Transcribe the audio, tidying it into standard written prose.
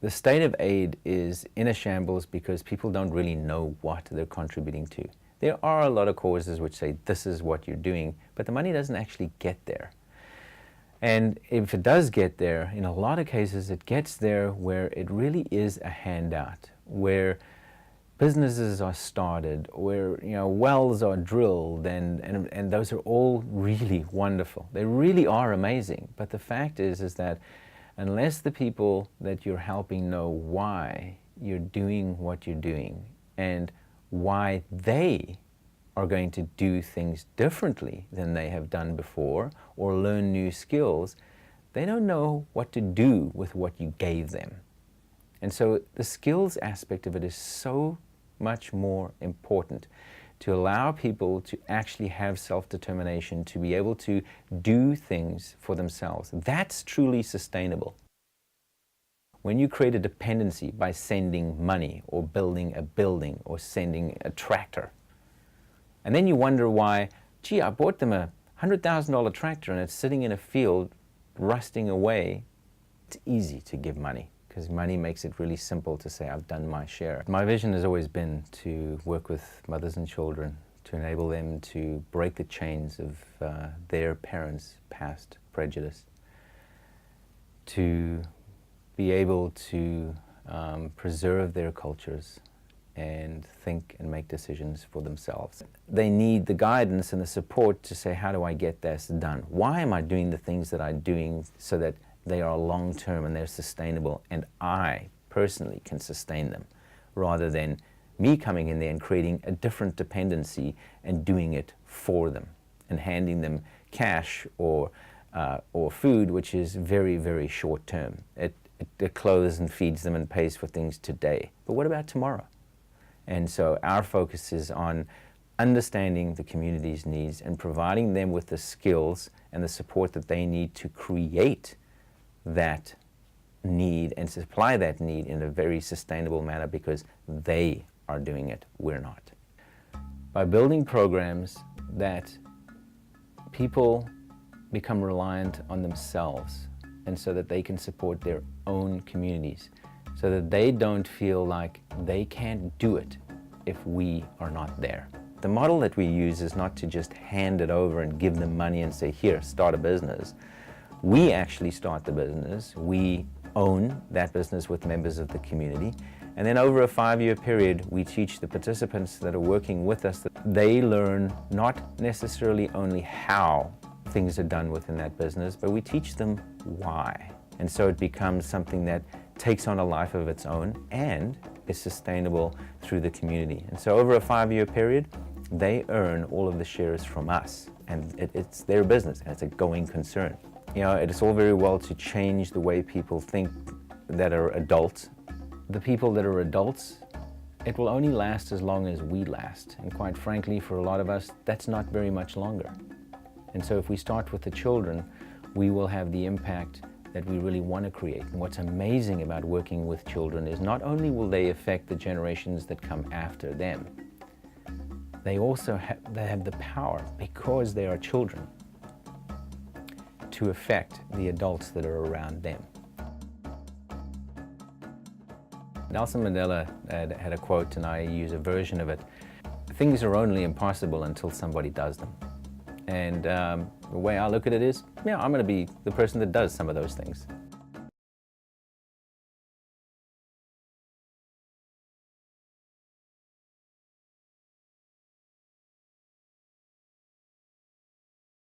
The state of aid is in a shambles because people don't really know what they're contributing to. There are a lot of causes which say this is what you're doing, but the money doesn't actually get there. And if it does get there, in a lot of cases it gets there where it really is a handout, where businesses are started, where wells are drilled, and those are all really wonderful. They really are amazing. But the fact is that unless the people that you're helping know why you're doing what you're doing and why they are going to do things differently than they have done before or learn new skills, they don't know what to do with what you gave them. And so the skills aspect of it is so much more important, to allow people to actually have self-determination, to be able to do things for themselves. That's truly sustainable. When you create a dependency by sending money or building a building or sending a tractor, and then you wonder why, gee, I bought them a $100,000 tractor and it's sitting in a field rusting away, it's easy to give money, because money makes it really simple to say, I've done my share. My vision has always been to work with mothers and children to enable them to break the chains of their parents' past prejudice, to be able to preserve their cultures and think and make decisions for themselves. They need the guidance and the support to say, how do I get this done? Why am I doing the things that I'm doing so that they are long-term and they're sustainable and I personally can sustain them, rather than me coming in there and creating a different dependency and doing it for them and handing them cash or food, which is very, very short-term. It clothes and feeds them and pays for things today. But what about tomorrow? And so our focus is on understanding the community's needs and providing them with the skills and the support that they need to create that need and supply that need in a very sustainable manner, because they are doing it, we're not. By building programs that people become reliant on themselves, and so that they can support their own communities, so that they don't feel like they can't do it if we are not there. The model that we use is not to just hand it over and give them money and say, here, start a business. We actually start the business. We own that business with members of the community. And then over a 5-year period, we teach the participants that are working with us that they learn not necessarily only how things are done within that business, but we teach them why. And so it becomes something that takes on a life of its own and is sustainable through the community. And so over a 5-year period, they earn all of the shares from us, and it's their business, and it's a going concern. It's all very well to change the way people think that are adults. The people that are adults, it will only last as long as we last. And quite frankly, for a lot of us, that's not very much longer. And so if we start with the children, we will have the impact that we really want to create. And what's amazing about working with children is not only will they affect the generations that come after them, they also have the power, because they are children, to affect the adults that are around them. Nelson Mandela had a quote, and I use a version of it: things are only impossible until somebody does them. And the way I look at it is, I'm going to be the person that does some of those things.